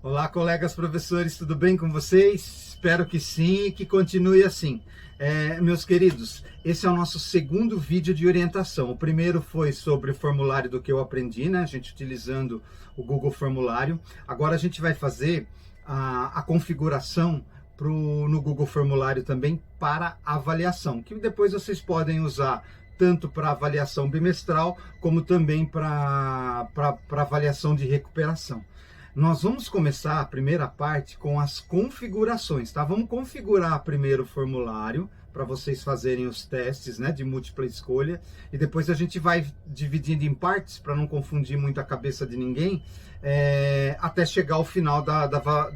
Olá, colegas professores, tudo bem com vocês? Espero que sim e que continue assim. Meus queridos, esse é o nosso segundo vídeo de orientação. O primeiro foi sobre o formulário do que eu aprendi, né? A gente utilizando o Google Formulário. Agora a gente vai fazer a configuração no Google Formulário também para avaliação, que depois vocês podem usar tanto para avaliação bimestral, como também para avaliação de recuperação. Nós vamos começar a primeira parte com as configurações, tá? Vamos configurar primeiro o formulário para vocês fazerem os testes, né, de múltipla escolha, e depois a gente vai dividindo em partes para não confundir muito a cabeça de ninguém, até chegar ao final da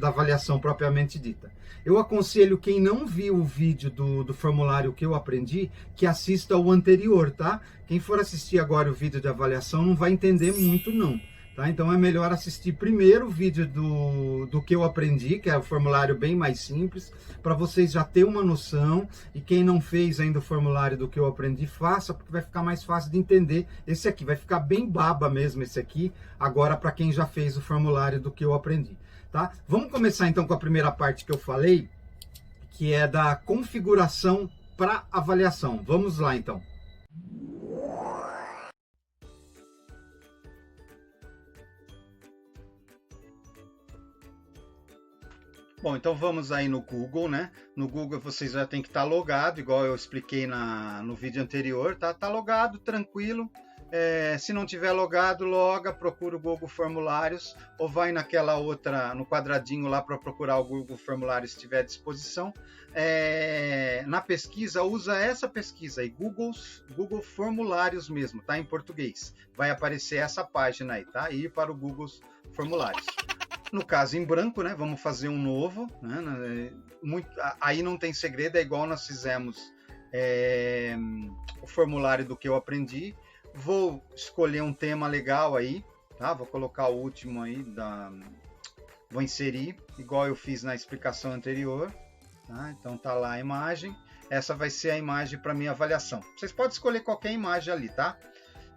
avaliação propriamente dita. Eu aconselho quem não viu o vídeo do formulário que eu aprendi, que assista o anterior, tá? Quem for assistir agora o vídeo de avaliação não vai entender muito não. Tá? Então é melhor assistir primeiro o vídeo do que eu aprendi, que é o formulário bem mais simples, para vocês já terem uma noção, e quem não fez ainda o formulário do que eu aprendi, faça, porque vai ficar mais fácil de entender. Esse aqui vai ficar bem baba mesmo, esse aqui, agora para quem já fez o formulário do que eu aprendi. Tá? Vamos começar então com a primeira parte que eu falei, que é da configuração para avaliação. Vamos lá então. Bom, então vamos aí no Google, né? No Google vocês já tem que estar logado, igual eu expliquei no vídeo anterior, tá? Tá logado, tranquilo. Se não tiver logado, loga, procura o Google Formulários, ou vai naquela outra, no quadradinho lá para procurar o Google Formulários se estiver à disposição. Na pesquisa, usa essa pesquisa aí, Google Formulários mesmo, tá? Em português. Vai aparecer essa página aí, tá? Ir para o Google Formulários. No caso, em branco, né? Vamos fazer um novo, né? Aí não tem segredo, é igual nós fizemos o formulário do que eu aprendi. Vou escolher um tema legal aí, tá? Vou colocar o último aí, vou inserir, igual eu fiz na explicação anterior, tá? Então tá lá a imagem. Essa vai ser a imagem para minha avaliação. Vocês podem escolher qualquer imagem ali, tá?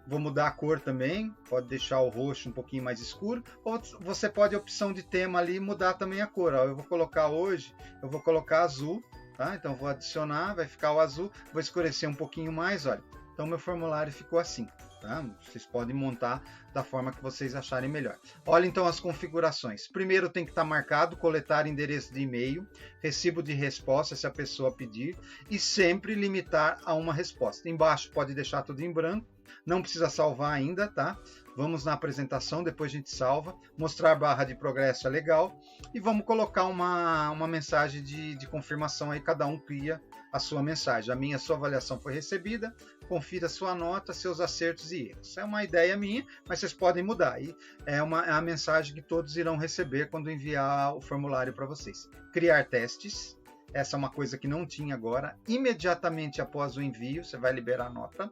Vou mudar a cor também, pode deixar o roxo um pouquinho mais escuro, ou você pode, a opção de tema ali, mudar também a cor. Ó, eu vou colocar hoje, eu vou colocar azul, tá? Então vou adicionar, vai ficar o azul, vou escurecer um pouquinho mais, olha. Então meu formulário ficou assim, tá? Vocês podem montar da forma que vocês acharem melhor. Olha então as configurações. Primeiro tem que estar marcado, coletar endereço de e-mail, recibo de resposta se a pessoa pedir, e sempre limitar a uma resposta. Embaixo pode deixar tudo em branco. Não precisa salvar ainda, tá? Vamos na apresentação, depois a gente salva. Mostrar barra de progresso é legal. E vamos colocar uma mensagem de confirmação aí, cada um cria a sua mensagem. Sua avaliação foi recebida, confira sua nota, seus acertos e erros. É uma ideia minha, mas vocês podem mudar. E é a mensagem que todos irão receber quando enviar o formulário para vocês. Criar testes. Essa é uma coisa que não tinha agora. Imediatamente após o envio, você vai liberar a nota.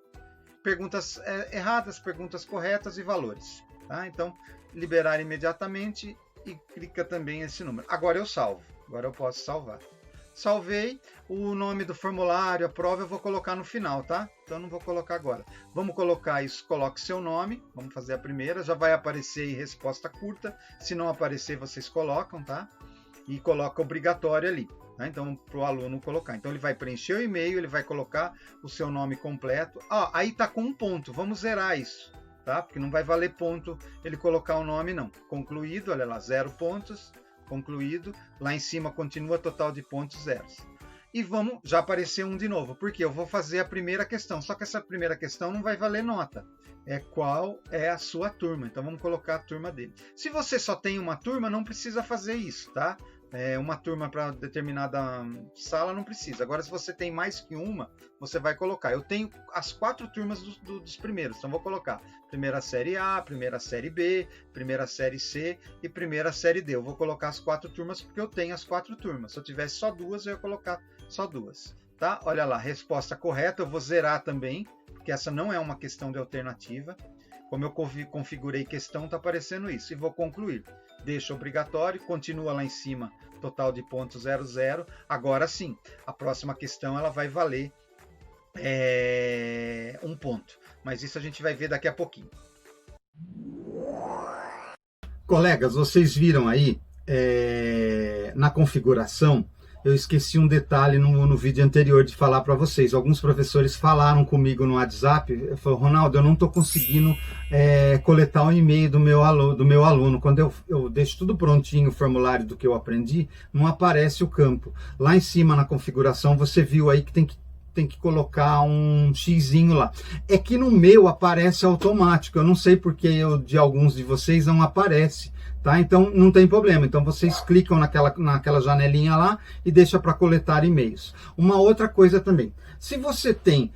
Perguntas erradas, perguntas corretas e valores. Tá? Então, liberar imediatamente e clica também esse número. Agora eu salvo. Agora eu posso salvar. Salvei. O nome do formulário, a prova, eu vou colocar no final, tá? Então, não vou colocar agora. Vamos colocar isso. Coloque seu nome. Vamos fazer a primeira. Já vai aparecer aí resposta curta. Se não aparecer, vocês colocam, tá? E coloca obrigatório ali. Então, para o aluno colocar. Então, ele vai preencher o e-mail, ele vai colocar o seu nome completo. Aí está com um ponto. Vamos zerar isso, tá? Porque não vai valer ponto ele colocar o nome, não. Concluído, olha lá, 0 pontos. Concluído. Lá em cima continua total de pontos zeros. E já apareceu um de novo. Porque eu vou fazer a primeira questão. Só que essa primeira questão não vai valer nota. Qual é a sua turma. Então, vamos colocar a turma dele. Se você só tem uma turma, não precisa fazer isso, tá? Uma turma para determinada sala não precisa. Agora, se você tem mais que uma, você vai colocar. Eu tenho as 4 turmas dos primeiros, então vou colocar primeira série A, primeira série B, primeira série C e primeira série D. Eu vou colocar as 4 turmas porque eu tenho as 4 turmas. Se eu tivesse só 2, eu ia colocar só 2. Tá? Olha lá, resposta correta, eu vou zerar também, porque essa não é uma questão de alternativa. Como eu configurei questão, está aparecendo isso. E vou concluir. Deixa obrigatório, continua lá em cima, total de pontos 00. Agora sim, a próxima questão ela vai valer 1 ponto. Mas isso a gente vai ver daqui a pouquinho. Colegas, vocês viram aí na configuração, eu esqueci um detalhe no vídeo anterior de falar para vocês. Alguns professores falaram comigo no WhatsApp, falaram: Ronaldo, eu não estou conseguindo coletar o e-mail do meu aluno. Quando eu deixo tudo prontinho, o formulário do que eu aprendi, não aparece o campo. Lá em cima na configuração, você viu aí que tem que colocar um xizinho lá. É que no meu aparece automático. Eu não sei porque de alguns de vocês não aparece. Tá? Então não tem problema. Então vocês clicam naquela janelinha lá e deixa para coletar e-mails. Uma outra coisa também, se você tem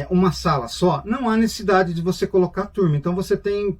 uma sala só, não há necessidade de você colocar turma. Então você tem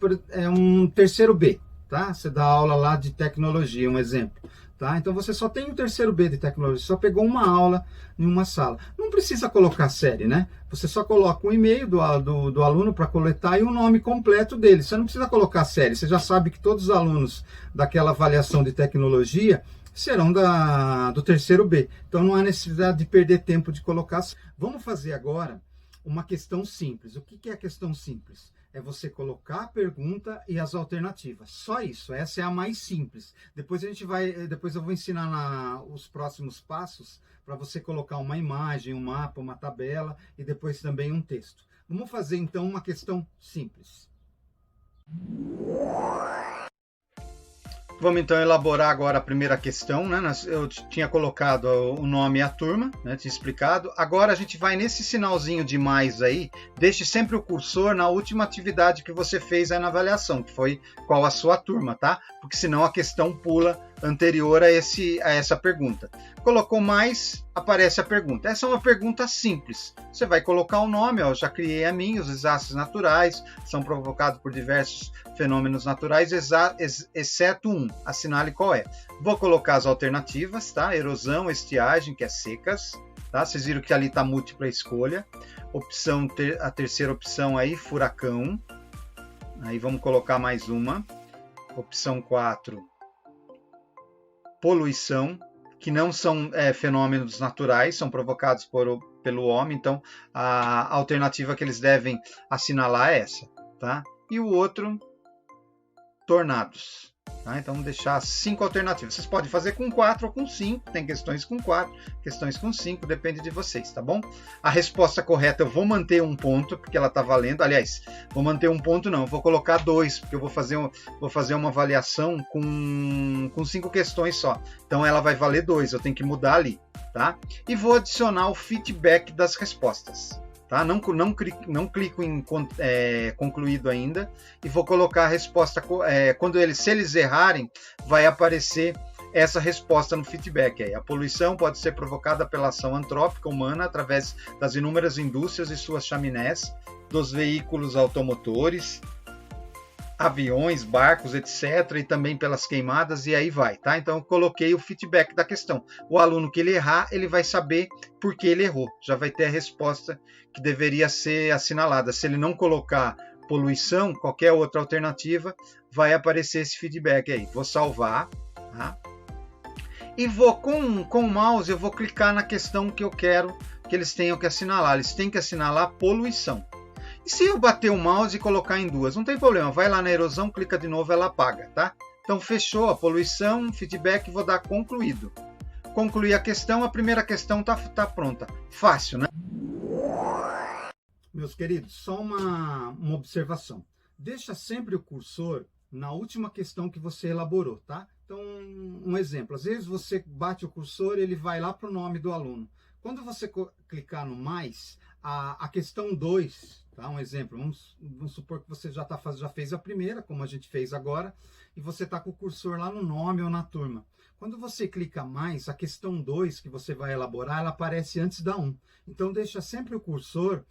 um terceiro B, tá? Você dá aula lá de tecnologia, um exemplo. Tá? Então você só tem o terceiro B de tecnologia, só pegou uma aula em uma sala. Não precisa colocar série, né? Você só coloca o e-mail do aluno para coletar e o nome completo dele. Você não precisa colocar série, você já sabe que todos os alunos daquela avaliação de tecnologia serão do terceiro B. Então não há necessidade de perder tempo de colocar. Vamos fazer agora uma questão simples. O que é a questão simples? É você colocar a pergunta e as alternativas. Só isso. Essa é a mais simples. Depois eu vou ensinar os próximos passos para você colocar uma imagem, um mapa, uma tabela e depois também um texto. Vamos fazer então uma questão simples. Vamos então elaborar agora a primeira questão, né? Eu tinha colocado o nome e a turma, né? Tinha explicado. Agora a gente vai nesse sinalzinho de mais aí, deixe sempre o cursor na última atividade que você fez aí na avaliação, que foi qual a sua turma, tá? Porque senão a questão pula anterior a essa pergunta. Colocou mais, aparece a pergunta. Essa é uma pergunta simples. Você vai colocar o nome, ó, eu já criei a minha, os desastres naturais são provocados por diversos fenômenos naturais, exceto um. Assinale qual é. Vou colocar as alternativas, tá? Erosão, estiagem, que é secas, tá? Vocês viram que ali está múltipla escolha. A terceira opção aí, furacão. Aí vamos colocar mais uma. Opção 4, poluição, que não são fenômenos naturais, são provocados pelo homem. Então, a alternativa que eles devem assinalar é essa, tá? E o outro, tornados. Tá? Então, vamos deixar 5 alternativas. Vocês podem fazer com 4 ou com 5. Tem questões com 4, questões com 5, depende de vocês, tá bom? A resposta correta eu vou manter um ponto, porque ela está valendo. Aliás, vou manter um ponto não, eu vou colocar 2, porque eu vou fazer uma avaliação com 5 questões só. Então, ela vai valer 2, eu tenho que mudar ali, tá? E vou adicionar o feedback das respostas. Tá? Não clico em concluído ainda e vou colocar a resposta. Se eles errarem, vai aparecer essa resposta no feedback. Aí. A poluição pode ser provocada pela ação antrópica humana através das inúmeras indústrias e suas chaminés, dos veículos automotores, aviões, barcos, etc., e também pelas queimadas, e aí vai, tá? Então eu coloquei o feedback da questão. O aluno que ele errar, ele vai saber por que ele errou, já vai ter a resposta que deveria ser assinalada. Se ele não colocar poluição, qualquer outra alternativa, vai aparecer esse feedback aí. Vou salvar, tá? E vou, com o mouse, eu vou clicar na questão que eu quero que eles tenham que assinalar. Eles têm que assinalar poluição. E se eu bater o mouse e colocar em 2? Não tem problema, vai lá na erosão, clica de novo, ela apaga, tá? Então fechou a poluição, feedback, vou dar concluído. Concluir a questão, a primeira questão tá pronta. Fácil, né? Meus queridos, só uma observação. Deixa sempre o cursor na última questão que você elaborou, tá? Então, um exemplo. Às vezes você bate o cursor e ele vai lá para o nome do aluno. Quando você clicar no mais, a questão 2... Tá? Um exemplo, vamos supor que você já fez a primeira, como a gente fez agora, e você está com o cursor lá no nome ou na turma. Quando você clica mais, a questão 2 que você vai elaborar, ela aparece antes da 1. Então, deixa sempre o cursor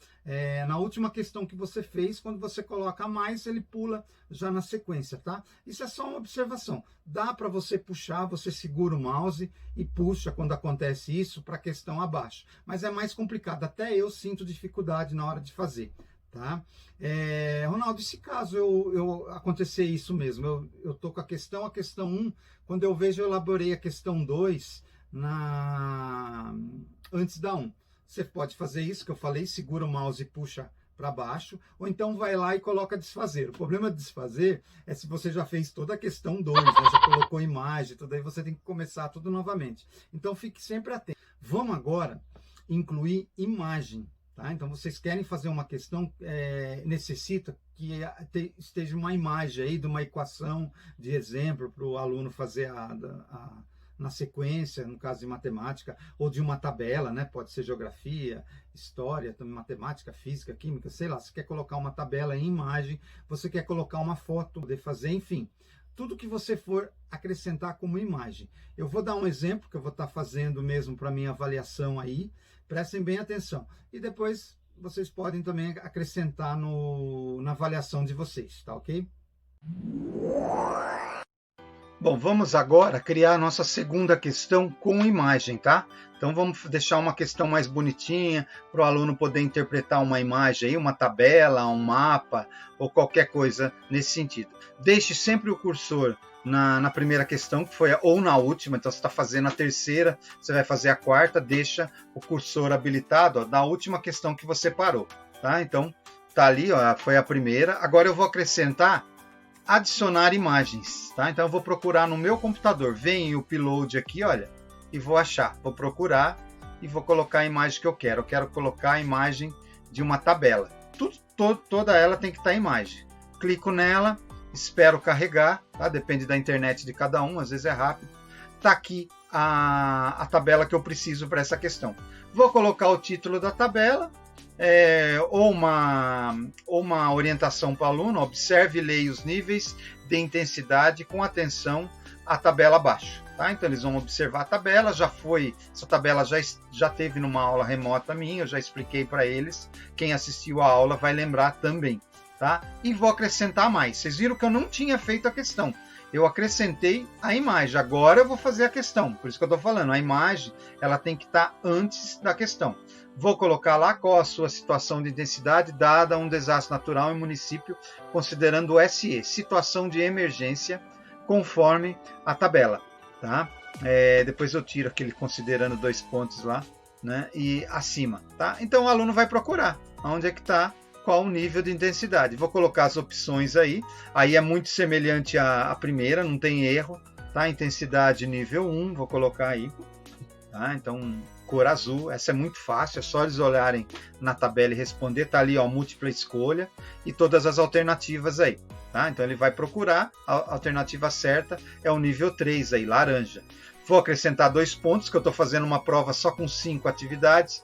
na última questão que você fez. Quando você coloca mais, ele pula já na sequência, tá? Isso é só uma observação. Dá para você puxar, você segura o mouse e puxa quando acontece isso para a questão abaixo. Mas é mais complicado. Até eu sinto dificuldade na hora de fazer. Tá? Ronaldo, se caso eu acontecer isso mesmo, eu tô com a questão 1, quando eu vejo eu elaborei a questão 2 antes da 1. Você pode fazer isso que eu falei, segura o mouse e puxa para baixo, ou então vai lá e coloca desfazer. O problema de desfazer é se você já fez toda a questão 2, né? Você colocou imagem, tudo aí você tem que começar tudo novamente. Então fique sempre atento. Vamos agora incluir imagem. Tá? Então vocês querem fazer uma questão, necessita que esteja uma imagem aí de uma equação de exemplo para o aluno fazer na sequência, no caso de matemática, ou de uma tabela, né? Pode ser geografia, história, também matemática, física, química, sei lá. Você quer colocar uma tabela em imagem, você quer colocar uma foto, poder fazer, enfim. Tudo que você for acrescentar como imagem. Eu vou dar um exemplo que eu vou estar fazendo mesmo para minha avaliação aí. Prestem bem atenção. E depois vocês podem também acrescentar na avaliação de vocês, tá ok? Bom, vamos agora criar a nossa segunda questão com imagem, tá? Então vamos deixar uma questão mais bonitinha para o aluno poder interpretar uma imagem aí, uma tabela, um mapa ou qualquer coisa nesse sentido. Deixe sempre o cursor na primeira questão, que foi ou na última, então você está fazendo a terceira, você vai fazer a quarta, deixa o cursor habilitado ó, na última questão que você parou, tá? Então tá ali, ó, foi a primeira. Agora eu vou acrescentar adicionar imagens, tá? Então eu vou procurar no meu computador, vem o upload aqui, olha, e vou achar, vou procurar e vou colocar a imagem que eu quero. Eu quero colocar a imagem de uma tabela. Toda ela tem que estar em imagem. Clico nela, espero carregar, tá? Depende da internet de cada um, às vezes é rápido. Tá aqui a tabela que eu preciso para essa questão. Vou colocar o título da tabela. Ou uma orientação para o aluno, observe e leia os níveis de intensidade com atenção à tabela abaixo. Tá? Então eles vão observar a tabela, essa tabela já teve numa aula remota minha, eu já expliquei para eles, quem assistiu a aula vai lembrar também. Tá? E vou acrescentar mais, vocês viram que eu não tinha feito a questão, eu acrescentei a imagem, agora eu vou fazer a questão, por isso que eu estou falando, a imagem ela tem que estar antes da questão. Vou colocar lá qual a sua situação de intensidade dada um desastre natural em município, considerando o SE, situação de emergência, conforme a tabela. Tá? Depois eu tiro aquele considerando 2 pontos lá, né? E acima. Tá? Então o aluno vai procurar onde é que está, qual o nível de intensidade. Vou colocar as opções aí é muito semelhante à primeira, não tem erro. Tá? Intensidade nível 1, vou colocar aí. Tá? Então cor azul, essa é muito fácil, é só eles olharem na tabela e responder, tá ali ó, múltipla escolha e todas as alternativas aí, tá? Então ele vai procurar, a alternativa certa é o nível 3 aí, laranja. Vou acrescentar 2 pontos, que eu estou fazendo uma prova só com 5 atividades,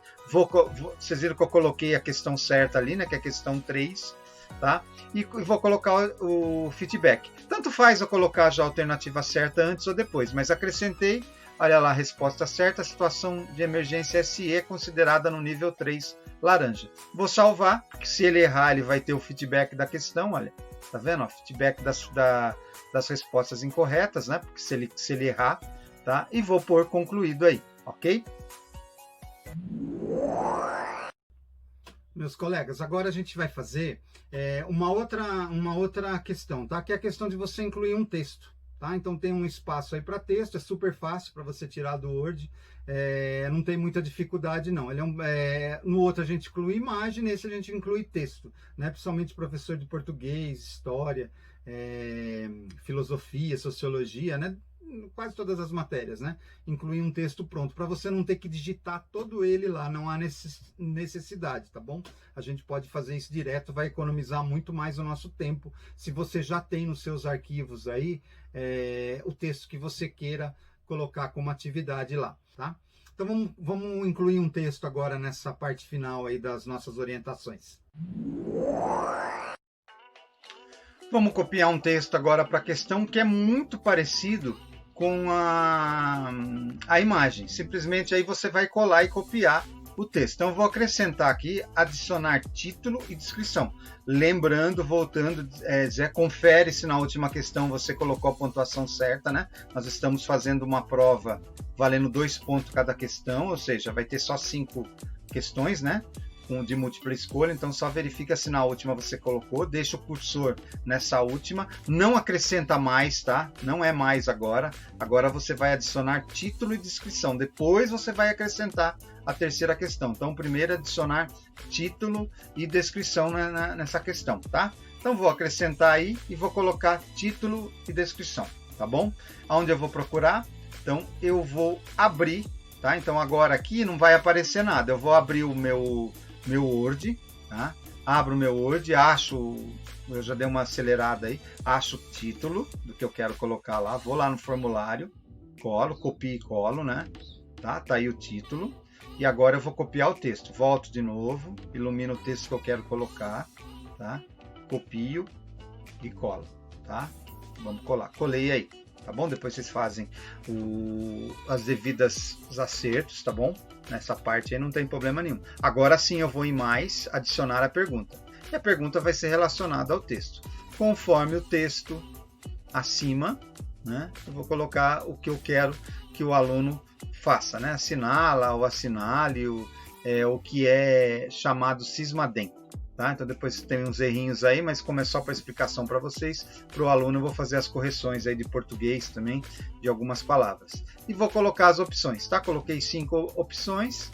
vocês viram que eu coloquei a questão certa ali, né, que é a questão 3, tá? E vou colocar o feedback. Tanto faz eu colocar já a alternativa certa antes ou depois, mas acrescentei. Olha lá a resposta certa, a situação de emergência SE é considerada no nível 3, laranja. Vou salvar, porque se ele errar, ele vai ter o feedback da questão, olha. Tá vendo? Ó, feedback das respostas incorretas, né? Porque se ele errar, tá? E vou pôr concluído aí, ok? Meus colegas, agora a gente vai fazer uma outra questão, tá? Que é a questão de você incluir um texto. Tá? Então tem um espaço aí para texto, é super fácil para você tirar do Word, não tem muita dificuldade não. No outro a gente inclui imagem, nesse a gente inclui texto, né? Principalmente professor de português, história, filosofia, sociologia, né? Quase todas as matérias, né? Incluir um texto pronto, para você não ter que digitar todo ele lá, não há necessidade, tá bom? A gente pode fazer isso direto, vai economizar muito mais o nosso tempo, se você já tem nos seus arquivos aí, o texto que você queira colocar como atividade lá, tá? Então vamos incluir um texto agora nessa parte final aí das nossas orientações. Vamos copiar um texto agora para a questão que é muito parecido com a imagem. Simplesmente aí você vai colar e copiar o texto. Então eu vou acrescentar aqui, adicionar título e descrição. Lembrando, voltando, confere se na última questão você colocou a pontuação certa, né? Nós estamos fazendo uma prova valendo 2 pontos cada questão, ou seja, vai ter só 5 questões, né? de múltipla escolha, então só verifica se na última você colocou, deixa o cursor nessa última, não acrescenta mais, tá? Não é mais agora. Agora você vai adicionar título e descrição, depois você vai acrescentar a terceira questão. Então, primeiro adicionar título e descrição nessa questão, tá? Então, vou acrescentar aí e vou colocar título e descrição, tá bom? Aonde eu vou procurar? Então, eu vou abrir, tá? Então, agora aqui não vai aparecer nada. Eu vou abrir o meu Word, tá? Abro o meu Word, eu já dei uma acelerada aí, acho o título do que eu quero colocar lá, vou lá no formulário, colo, copio e colo, né? Tá aí o título. E agora eu vou copiar o texto. Volto de novo, ilumino o texto que eu quero colocar, tá? Copio e colo, tá? Vamos colar. Colei aí, tá bom? Depois vocês fazem os devidos acertos, tá bom? Nessa parte aí não tem problema nenhum. Agora sim eu vou em mais, adicionar a pergunta. E a pergunta vai ser relacionada ao texto. Conforme o texto acima, né? Eu vou colocar o que eu quero que o aluno faça, né? Assinala ou assinale o que é chamado cismadem, tá? Então depois tem uns errinhos aí, mas como é só para explicação para vocês, para o aluno eu vou fazer as correções aí de português também, de algumas palavras. E vou colocar as opções, tá? Coloquei 5 opções,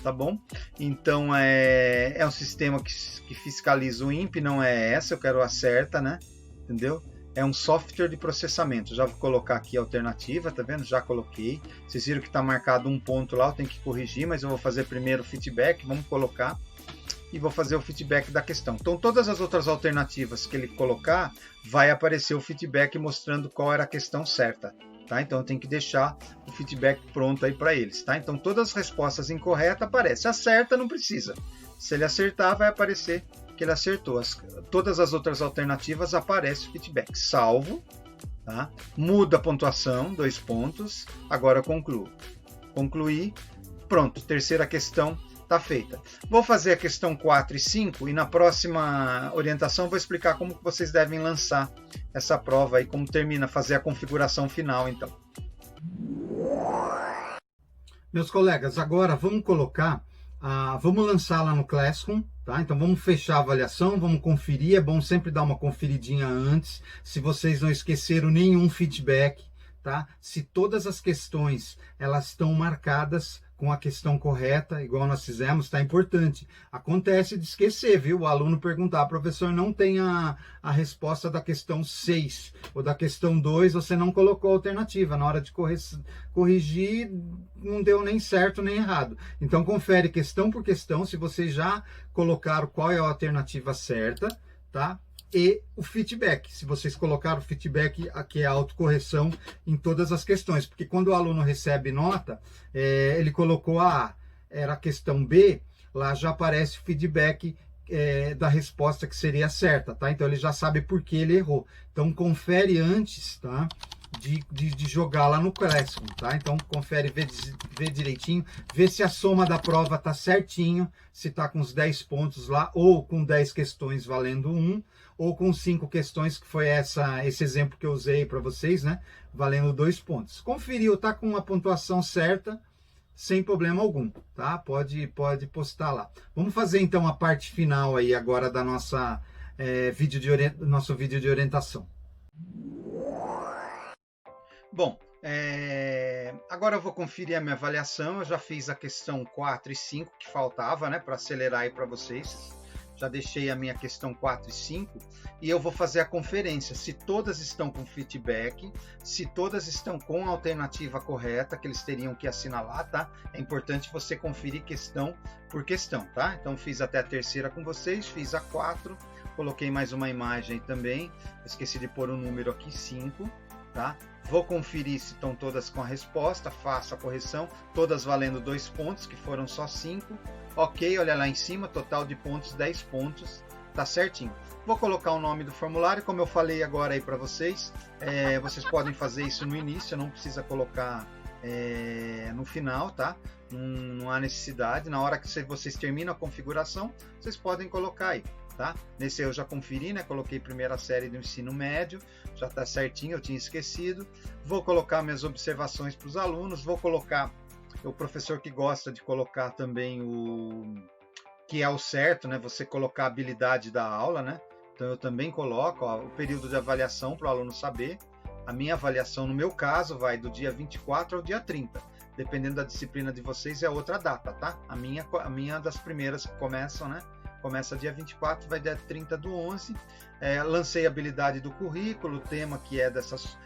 tá bom? Então é um sistema que fiscaliza o INPE, não é essa, eu quero a certa, né? Entendeu? É um software de processamento. Já vou colocar aqui a alternativa, tá vendo? Já coloquei. Vocês viram que está marcado um ponto lá, eu tenho que corrigir, mas eu vou fazer primeiro o feedback, vamos colocar, e vou fazer o feedback da questão. Então, todas as outras alternativas que ele colocar, vai aparecer o feedback mostrando qual era a questão certa, tá? Então, eu tenho que deixar o feedback pronto aí para eles, tá? Então, todas as respostas incorretas aparecem. Acerta, não precisa. Se ele acertar, vai aparecer que ele acertou. Todas as outras alternativas aparece o feedback. Salvo, tá? Muda a pontuação, 2 pontos. Agora eu concluo. Concluí. Pronto, terceira questão está feita. Vou fazer a questão 4 e 5 e na próxima orientação vou explicar como que vocês devem lançar essa prova e como termina, fazer a configuração final, então. Meus colegas, agora vamos colocar, vamos lançar lá no Classroom, tá? Então vamos fechar a avaliação, vamos conferir, é bom sempre dar uma conferidinha antes, se vocês não esqueceram nenhum feedback, tá? Se todas as questões elas estão marcadas com a questão correta, igual nós fizemos, tá? Importante. Acontece de esquecer, viu? O aluno perguntar, professor, não tem a resposta da questão 6 ou da questão 2, você não colocou a alternativa. Na hora de corrigir, não deu nem certo nem errado. Então, confere questão por questão, se vocês já colocaram qual é a alternativa certa, tá? E o feedback, se vocês colocaram o feedback, aqui é a autocorreção em todas as questões, porque quando o aluno recebe nota, ele colocou a A, era a questão B, lá já aparece o feedback da resposta que seria certa, tá? Então ele já sabe por que ele errou. Então confere antes, tá? De jogar lá no Classroom, tá? Então confere, vê direitinho, vê se a soma da prova tá certinho, se tá com os 10 pontos lá, ou com 10 questões valendo 1, ou com 5 questões, que foi esse exemplo que eu usei para vocês, né? Valendo 2 pontos. Conferiu, tá com a pontuação certa, sem problema algum, tá? Pode postar lá. Vamos fazer então a parte final aí agora da nossa nosso vídeo de orientação. Bom, agora eu vou conferir a minha avaliação. Eu já fiz a questão 4 e 5 que faltava, né, para acelerar aí para vocês. Já deixei a minha questão 4 e 5 e eu vou fazer a conferência, se todas estão com feedback, se todas estão com a alternativa correta, que eles teriam que assinalar, tá? É importante você conferir questão por questão, tá? Então fiz até a terceira com vocês, fiz a 4, coloquei mais uma imagem também, esqueci de pôr o número aqui, 5, tá? Vou conferir se estão todas com a resposta, faço a correção, todas valendo 2 pontos, que foram só 5. Ok, olha lá em cima, total de pontos, 10 pontos, tá certinho. Vou colocar o nome do formulário, como eu falei agora aí para vocês, vocês podem fazer isso no início, não precisa colocar no final, tá? Não há necessidade, na hora que vocês terminam a configuração, vocês podem colocar aí. Tá? Nesse eu já conferi, né? Coloquei primeira série do ensino médio, já está certinho, eu tinha esquecido. Vou colocar minhas observações para os alunos, vou colocar o professor que gosta de colocar também que é o certo, né? Você colocar a habilidade da aula, né? Então eu também coloco o período de avaliação para o aluno saber. A minha avaliação, no meu caso, vai do dia 24 ao dia 30. Dependendo da disciplina de vocês, é outra data, tá? A minha das primeiras que começam, né? Começa dia 24, vai dia 30 do 11. Lancei a habilidade do currículo, o tema que é dessas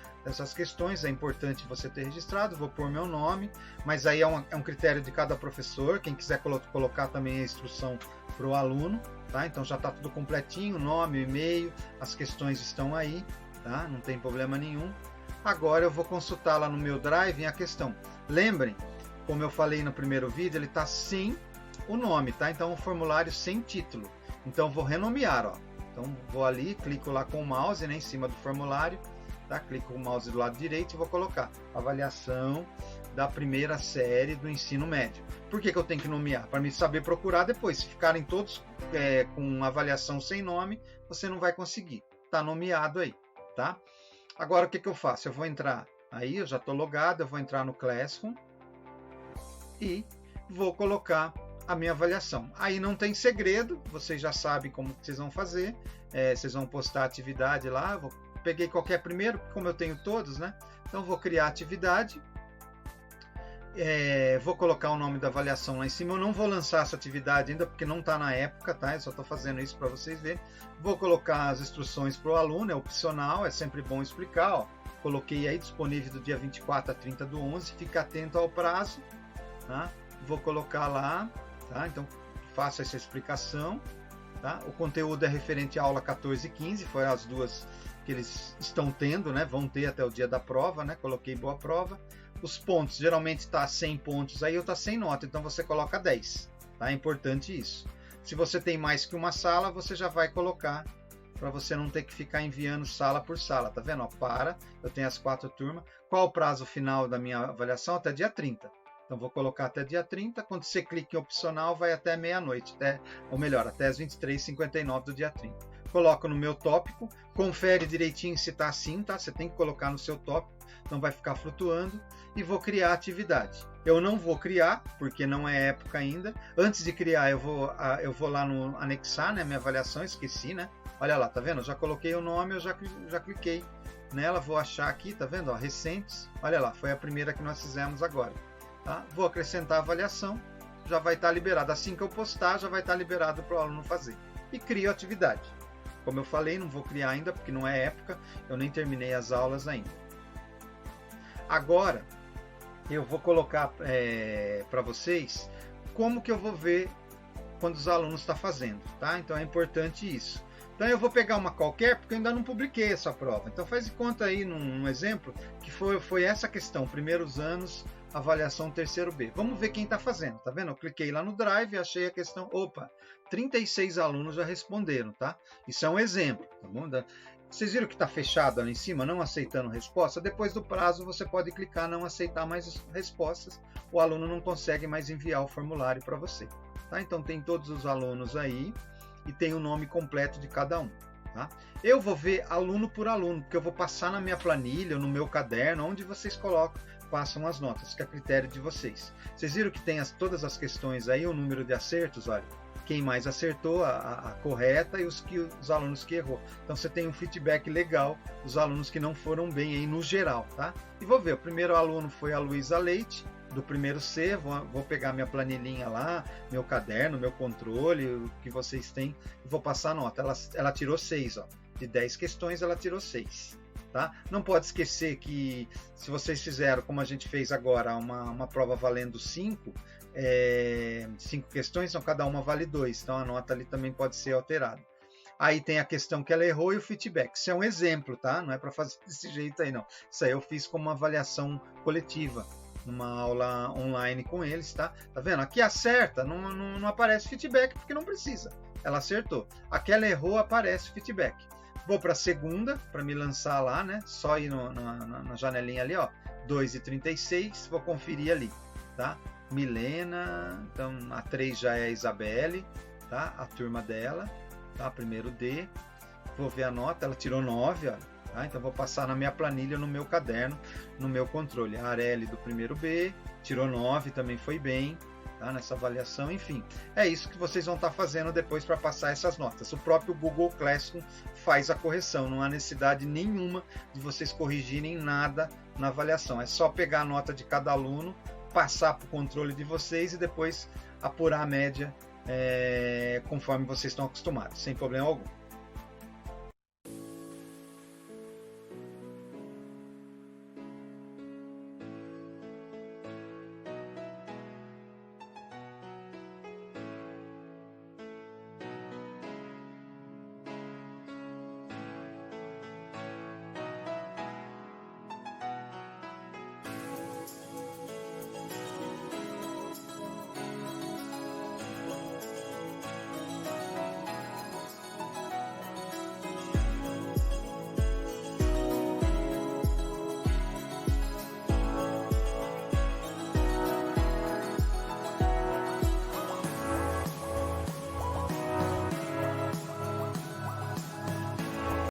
questões, é importante você ter registrado, vou pôr meu nome, mas aí é um critério de cada professor, quem quiser colocar também a instrução para o aluno, tá? Então já está tudo completinho, nome, e-mail, as questões estão aí, tá? Não tem problema nenhum. Agora eu vou consultar lá no meu Drive a questão. Lembrem, como eu falei no primeiro vídeo, ele está sem o nome, tá? Então um formulário sem título. Então vou renomear, ó. Então vou ali, clico lá com o mouse, né, em cima do formulário, tá? Clico com o mouse do lado direito e vou colocar avaliação da primeira série do ensino médio. Por que eu tenho que nomear? Para me saber procurar depois. Se ficarem todos com avaliação sem nome, você não vai conseguir. Tá nomeado aí, tá? Agora o que eu faço? Eu vou entrar aí, eu já estou logado, eu vou entrar no Classroom e vou colocar a minha avaliação. Aí não tem segredo, vocês já sabem como que vocês vão fazer. Vocês vão postar a atividade lá. Peguei qualquer primeiro, como eu tenho todos, né? Então vou criar a atividade. Vou colocar o nome da avaliação lá em cima. Eu não vou lançar essa atividade ainda porque não está na época, tá? Eu só estou fazendo isso para vocês verem. Vou colocar as instruções para o aluno, é opcional, é sempre bom explicar. Ó. Coloquei aí disponível do dia 24 a 30 do 11, fica atento ao prazo, tá? Vou colocar lá, tá? Então faço essa explicação, tá? O conteúdo é referente à aula 14 e 15, foram as duas que eles estão tendo, né? Vão ter até o dia da prova, né? Coloquei boa prova. Os pontos, geralmente está 100 pontos aí, ou está 100 nota, então você coloca 10, tá? É importante isso. Se você tem mais que uma sala, você já vai colocar, para você não ter que ficar enviando sala por sala, tá vendo? Ó, eu tenho as 4 turmas. Qual o prazo final da minha avaliação? Até dia 30. Então vou colocar até dia 30, quando você clica em opcional, vai até meia-noite, ou melhor, até as 23h59 do dia 30. Coloco no meu tópico, confere direitinho se está assim, tá? Você tem que colocar no seu tópico, não vai ficar flutuando, e vou criar a atividade. Eu não vou criar, porque não é época ainda. Antes de criar, eu vou lá no anexar, né, minha avaliação, esqueci, né? Olha lá, tá vendo? Eu já coloquei o nome, eu já cliquei nela, vou achar aqui, tá vendo? Ó, recentes, olha lá, foi a primeira que nós fizemos agora. Tá? Vou acrescentar a avaliação, já vai estar liberado. Assim que eu postar, já vai estar liberado para o aluno fazer. E crio a atividade. Como eu falei, não vou criar ainda, porque não é época, eu nem terminei as aulas ainda. Agora, eu vou colocar para vocês como que eu vou ver quando os alunos estão fazendo, tá? Então é importante isso. Então eu vou pegar uma qualquer, porque eu ainda não publiquei essa prova. Então faz de conta aí num exemplo, que foi essa questão, primeiros anos, avaliação terceiro B. Vamos ver quem está fazendo, tá vendo? Eu cliquei lá no Drive, achei a questão, 36 alunos já responderam, tá? Isso é um exemplo, tá bom? Vocês viram que está fechado ali em cima, não aceitando resposta? Depois do prazo você pode clicar não aceitar mais respostas, o aluno não consegue mais enviar o formulário para você, tá? Então tem todos os alunos aí e tem o nome completo de cada um, tá? Eu vou ver aluno por aluno, porque eu vou passar na minha planilha, no meu caderno, onde vocês passam as notas, que é a critério de vocês. Vocês viram que tem todas as questões aí, o número de acertos, olha, quem mais acertou a correta e os alunos que errou. Então você tem um feedback legal dos alunos que não foram bem aí no geral, tá? E vou ver, o primeiro aluno foi a Luísa Leite, do primeiro C, vou pegar minha planilhinha lá, meu caderno, meu controle, o que vocês têm, e vou passar a nota. Ela tirou 6, ó. De 10 questões ela tirou 6. Tá? Não pode esquecer que se vocês fizeram, como a gente fez agora, uma prova valendo 5 questões, então cada uma vale 2, então a nota ali também pode ser alterada. Aí tem a questão que ela errou e o feedback. Isso é um exemplo, tá? Não é para fazer desse jeito aí, não. Isso aí eu fiz como uma avaliação coletiva, numa aula online com eles, tá? Tá vendo? Aqui acerta, não aparece feedback porque não precisa. Ela acertou. Aqui ela errou, aparece feedback. Vou para a segunda, para me lançar lá, né? Só ir na janelinha ali, ó. 2h36, vou conferir ali, tá? Milena, então a 3 já é a Isabelle, tá? A turma dela, tá? Primeiro D. Vou ver a nota, ela tirou 9, ó. Tá? Então vou passar na minha planilha, no meu caderno, no meu controle. A Areli do primeiro B, tirou 9, também foi bem. tá? Nessa avaliação, enfim. É isso que vocês vão estar fazendo depois para passar essas notas. O próprio Google Classroom faz a correção, não há necessidade nenhuma de vocês corrigirem nada na avaliação. É só pegar a nota de cada aluno, passar para o controle de vocês e depois apurar a média conforme vocês estão acostumados, sem problema algum.